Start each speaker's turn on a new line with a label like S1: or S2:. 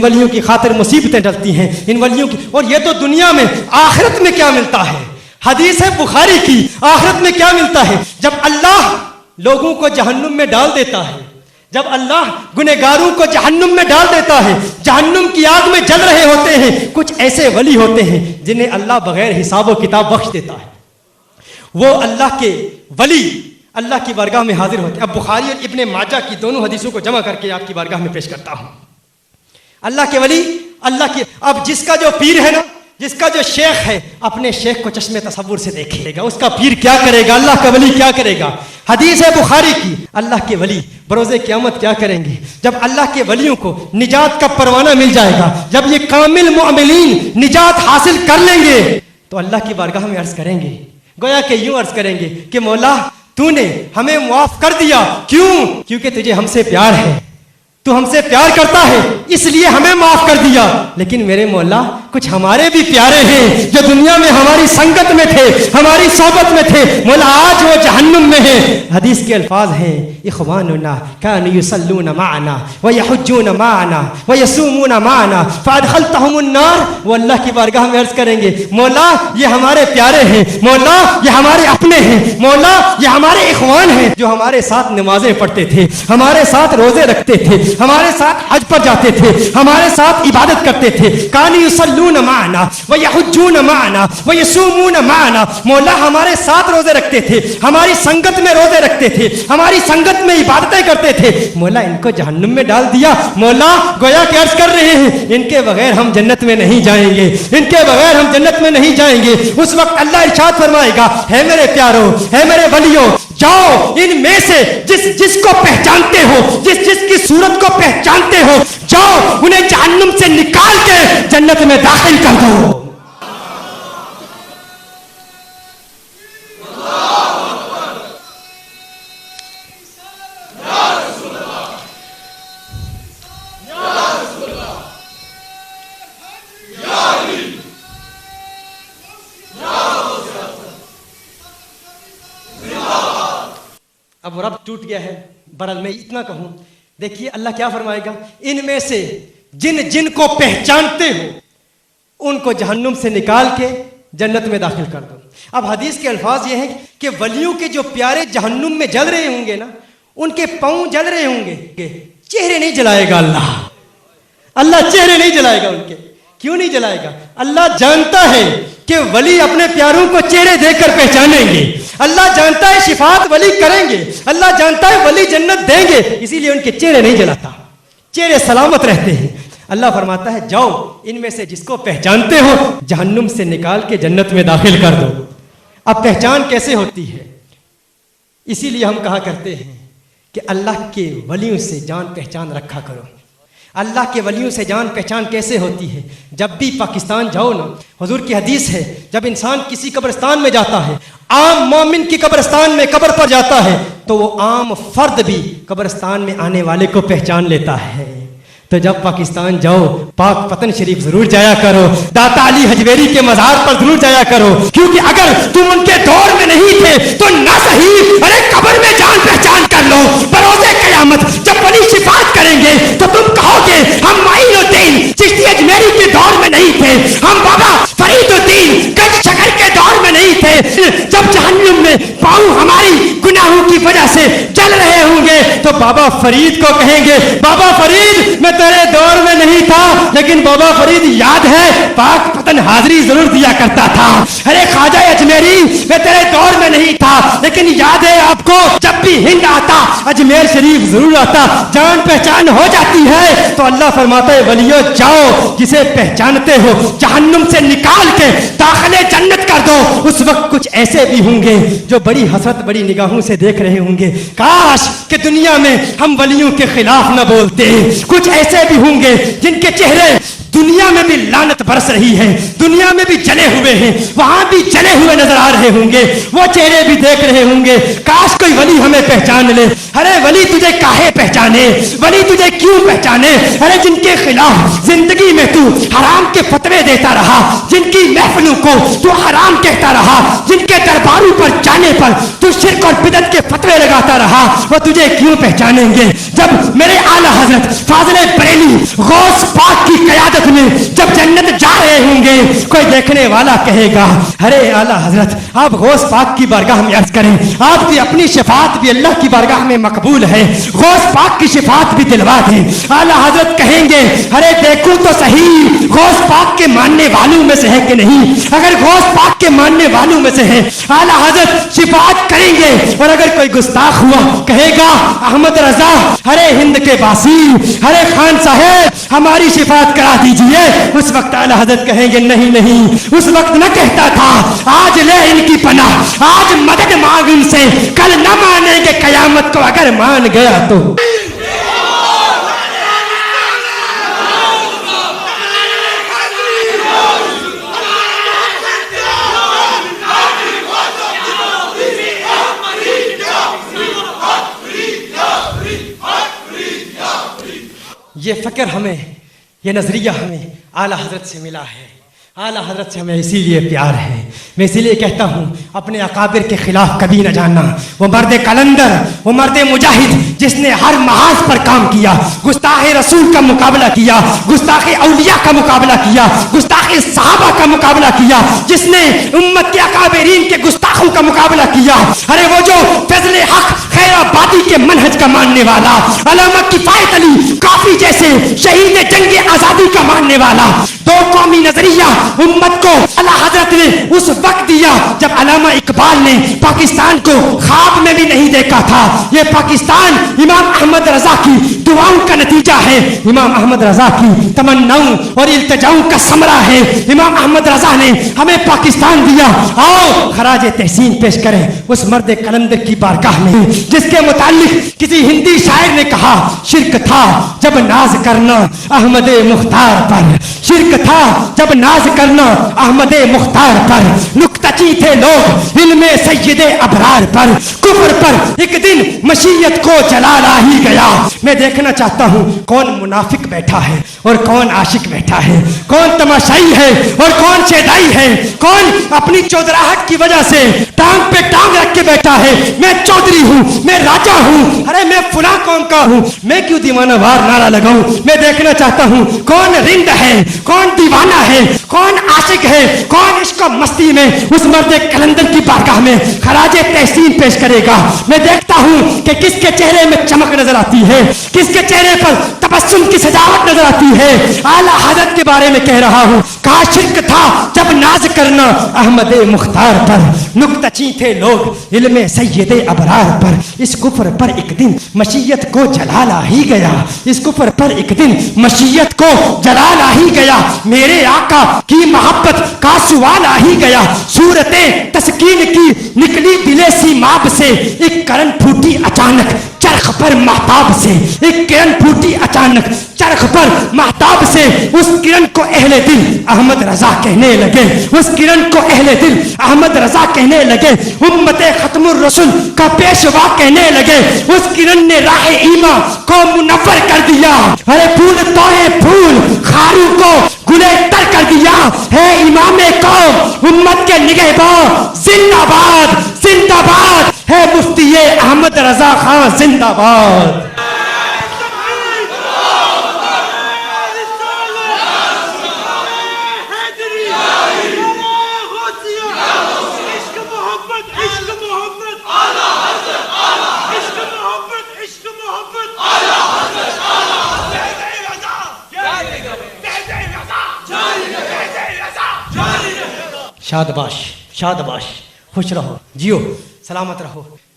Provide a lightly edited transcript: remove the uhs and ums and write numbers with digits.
S1: वलियों की खातिर मुसीबतें डलती हैं, इन वलियों की। और ये तो दुनिया में, आखिरत में क्या मिलता है? हदीस है बुखारी की, आखिरत में क्या मिलता है? जब अल्लाह लोगों को जहन्नुम में डाल देता है, जब अल्लाह गुनहगारों को जहन्नुम में डाल देता है, जहन्नुम की आग में जल रहे होते हैं, कुछ ऐसे वली होते हैं जिन्हें अल्लाह बगैर हिसाब व किताब बख्श देता है। वो अल्लाह के वली अल्लाह की बारगाह में हाजिर होते हैं। अब बुखारी और इब्ने माजा की दोनों हदीसों को जमा करके आपकी बारगाह में पेश करता हूं। अल्लाह के वली, अल्लाह की, अब जिसका जो पीर है ना, जिसका जो शेख है, अपने शेख को चश्मे तसव्वुर से देखेगा, उसका पीर क्या करेगा, अल्लाह का वली क्या करेगा। हदीस है बुखारी की, अल्लाह के वली बरोज़े क़यामत क्या करेंगे? जब अल्लाह के वलियों को निजात का परवाना मिल जाएगा, जब ये कामिल मुअमिनीन निजात हासिल कर लेंगे, तो अल्लाह की बारगाह में अर्ज करेंगे, गोया कि यूं अर्ज करेंगे कि मौला तूने हमें मुआफ कर दिया। क्यों? क्योंकि तुझे हमसे प्यार है, तू हमसे प्यार करता है इसलिए हमें माफ कर दिया। लेकिन मेरे मौला कुछ हमारे भी प्यारे हैं जो दुनिया में हमारी संगत में थे, हमारी सोबत में थे, मौला आज वो जहन्नुम में है। हदीस के अल्फाज हैं, इख्वानुना कानू युसल्लूना माअना व यहुज्जूना माअना व यसूमूना माअना फअदखलतहुमुन नार। वो अल्लाह की बारगाह में अर्ज करेंगे, मौला ये हमारे प्यारे हैं, मौला ये हमारे अपने हैं, मौला ये हमारे इख्वान हैं जो हमारे साथ नमाजें पढ़ते थे, हमारे साथ रोजे रखते थे, हमारे साथ हज पर जाते थे, हमारे साथ इबादत करते थे। कानी युसल्लून माना व यहुज्जून माना व यसूमून माना। मौला हमारे साथ रोजे रखते थे, हमारी संगत में रोजे रखते थे, हमारी संगत में इबादतें करते थे। मौला इनको जहन्नुम में डाल दिया। मौला गोया के अर्ज कर रहे हैं, इनके बगैर हम जन्नत में नहीं जाएंगे, इनके बगैर हम जन्नत में नहीं जाएंगे। उस वक्त अल्लाह इरशाद फरमाएगा, है मेरे प्यारो, है मेरे वलियों, जाओ इनमें से जिसको पहचानते हो, जिसकी सूरत को पहचानते हो, जाओ उन्हें जहन्नुम से निकाल के जन्नत में दाखिल कर दो। अब रब टूट गया है। बरल मैं इतना कहूं, देखिए अल्लाह क्या फरमाएगा, इनमें से जिन को पहचानते हो उनको जहन्नुम से निकाल के जन्नत में दाखिल कर दो। अब हदीस के अल्फाज ये हैं कि वलियों के जो प्यारे जहन्नुम में जल रहे होंगे ना, उनके पांव जल रहे होंगे, चेहरे नहीं जलाएगा अल्लाह। अल्लाह चेहरे नहीं जलाएगा उनके। क्यों नहीं जलाएगा? अल्लाह जानता है कि वली अपने प्यारों को चेहरे देखकर पहचानेंगे। अल्लाह जानता है शिफात वली करेंगे, अल्लाह जानता है वली जन्नत देंगे, इसीलिए उनके चेहरे नहीं जलाता, चेहरे सलामत रहते हैं। अल्लाह फरमाता है, जाओ इनमें से जिसको पहचानते हो जहन्नुम से निकाल के जन्नत में दाखिल कर दो। अब पहचान कैसे होती है? इसीलिए हम कहा करते हैं कि अल्लाह के वलियों से जान पहचान रखा करो। अल्लाह के वलियों से जान पहचान कैसे होती है? जब भी पाकिस्तान जाओ ना, हुजूर की हदीस है, जब इंसान किसी कब्रिस्तान में जाता है, आम मोमिन की कब्रिस्तान में कब्र पर जाता है, तो वो आम फर्द भी कब्रिस्तान में आने वाले को पहचान लेता है। तो जब पाकिस्तान जाओ, पाक पतन शरीफ जरूर जाया करो, दाता अली हजवेरी के मज़ार पर जरूर जाया करो, क्योंकि अगर तुम उनके दौर में नहीं थे तो ना सही, अरे कब्र में जान पहचान कर लो। बरोज़े क़यामत जब वली शिफात करेंगे तो तुम कहोगे, हम माइनुद्दीन चिश्ती अजमेरी के दौर में नहीं थे, हम बाबा फरीदुद्दीन गंज शकर के दौर में नहीं थे। जब जहन्नुम में पाँव हमारी गुनाहों की वजह से जल रहे होंगे तो बाबा फरीद को कहेंगे, बाबा फरीद मैं तेरे दौर में नहीं था, लेकिन बाबा फरीद याद है पाक पतन हाजिरी जरूर दिया करता था। अरे ख्वाजा अजमेरी मैं तेरे दौर में नहीं था, लेकिन याद है आपको जब भी हिंद आता अजमेर शरीफ जरूर आता। जान पहचान हो जाती है तो अल्लाह फरमाता है, वलियो जाओ जिसे पहचानते हो जहन्नुम से निकाल के दाखिले जन्नत कर दो। उस वक्त कुछ ऐसे भी होंगे जो बड़ी हसरत बड़ी निगाहों से देख रहे होंगे, काश कि दुनिया में हम वलियों के खिलाफ न बोलते। कुछ ऐसे भी होंगे जिनके चेहरे दुनिया में भी लानत बरस रही है, दुनिया में भी जले हुए हैं, वहां भी जले हुए नजर आ रहे होंगे, वो चेहरे भी देख रहे होंगे, काश कोई वली हमें पहचान ले। अरे वली तुझे काहे पहचाने, वली तुझे क्यों पहचाने, अरे जिनके खिलाफ जिंदगी में तू हराम के फतवे देता रहा, जिनकी महफिलों को तू हराम कहता रहा, जिनके दरबारों पर जाने पर तू शिर्क और बिदअत के फतवे लगाता रहा, वो तुझे क्यों पहचानेंगे। जब मेरे आला हजरत फाजिले बरेली गौस पाक की क़यादत में जब जन्नत जा रहे होंगे, कोई देखने वाला कहेगा अरे आला हजरत आप गौस पाक की बारगाह में अर्ज करें, आपकी अपनी शिफात भी अल्लाह की बारगाह में मकबूल है, गौस पाक की शिफात भी दिलवा दें। आला हजरत कहेंगे अरे देखूं तो सही गौस पाक के मानने वालों में से है कि नहीं, अगर गौस पाक के मानने वालों में से है आला हजरत शिफात करेंगे, और अगर कोई गुस्ताख हुआ कहेगा अहमद रजा अरे हिंद के बासी अरे खान साहब हमारी शिफात करा दीजिए, उस वक्त आला हजरत कहेंगे नहीं नहीं, उस वक्त न कहता था आज ले इनकी पनाह, आज मदद मांग इनसे, कल न मानेंगे कयामत को अगर मान गया तो। ये फ़िक्र हमें, ये नज़रिया हमें आला हजरत से मिला है, आला हजरत से हमें इसीलिए प्यार है। मैं इसीलिए कहता हूँ अपने अकाबिर के खिलाफ कभी न जाना। वो मर्द कलंदर, वो मर्द मुजाहिद जिसने हर महाज पर काम किया, गुस्ताखे रसूल का मुकाबला किया, गुस्ताखे औलिया का मुकाबला किया, गुस्ताखे सहाबा का मुकाबला किया, जिसने उम्मत के अकाबिरीन के गुस्ताखों का मुकाबला किया। अरे वो जो फजले हक खैराबादी के मनहज का मानने वाला, अल्लामा किफायत अली काफी जैसे शहीद जंग आजादी का मानने वाला, दो कौमी नजरिया उम्मत को आला हजरत ने उस वक्त दिया जब अल्लामा इकबाल ने पाकिस्तान को ख्वाब में भी नहीं देखा था। ये पाकिस्तान इमाम अहमद रजा की दुआओं का नतीजा है, इमाम अहमद रजा की तमन्नाओं और इल्तिजाओं का समरा है। इमाम अहमद रजा ने हमें पाकिस्तान दिया। आओ खराज तहसीन पेश करें उस मर्द कलंदर की बारगाह में, जिसके मुतालिक किसी हिंदी शायर ने कहा शिर्क था जब नाज करना अहमद मुख्तार पर, शिर्क था जब नाज करना अहमद मुख्तार पर, नुक्तची थे लोग इल्मे सैयदे अबरार पर, कुफ्र पर एक दिन मशीयत को जलाला ही गया। मैं देखना चाहता हूँ कौन मुनाफिक बैठा है और कौन आशिक बैठा है, कौन तमाशाई है और कौन शेदाई है, कौन अपनी चौधराहट की वजह से टांग पे टांग रख के बैठा है मैं चौधरी हूँ, मैं राजा हूँ, अरे मैं फुला कौम का हूँ, मैं क्यों दीवाना वार नारा लगाऊं। मैं देखना चाहता हूँ कौन रिंद है, कौन दीवाना है, कौन आशिक है, कौन इश्क मस्ती में उस मर्द कलंदर की बारगाह में खराजे तहसीन पेश करेगा। मैं देखता हूँ कि किसके चेहरे में चमक नजर आती है, किसके चेहरे पर तबस्सुम की सजावट नजर आती है। आला हजरत के बारे में कह रहा हूँ, कहा शिर्क था जब नाज करना अहमद मुख्तार पर, नुक्तची थे लोग इल्मे सैयदे अबरार पर, इस कुफ्र पर एक दिन मशीयत को जलाला ही गया, इस कुफ्र पर एक दिन मशीयत को जलाला ही गया। मेरे आका की मोहब्बत का सवाल आ ही गया, सूरतें तस्कीन की निकली दिले सीमाब से, एक करन फूटी अचानक चरख पर महताब से, एक किरण फूटी अचानक चरख पर महताब से, उस किरण को अहले दिल अहमद रजा कहने लगे, उस किरण को अहले दिल अहमद रजा कहने लगे, उम्मते खत्मुर रसूल का पेशवा कहने लगे। उस किरण ने राह ईमा को मुनव्वर कर दिया, अरे फूल तोड़े फूल खारू को गुले तर कर दिया। है इमामे कौम उम्मत के निगहबान जिंदाबाद जिंदाबाद, है मुफ्ती अहमद रजा खान जिंदाबाद। शादबाश शादबाश, खुश रहो, जियो, सलामत रहो।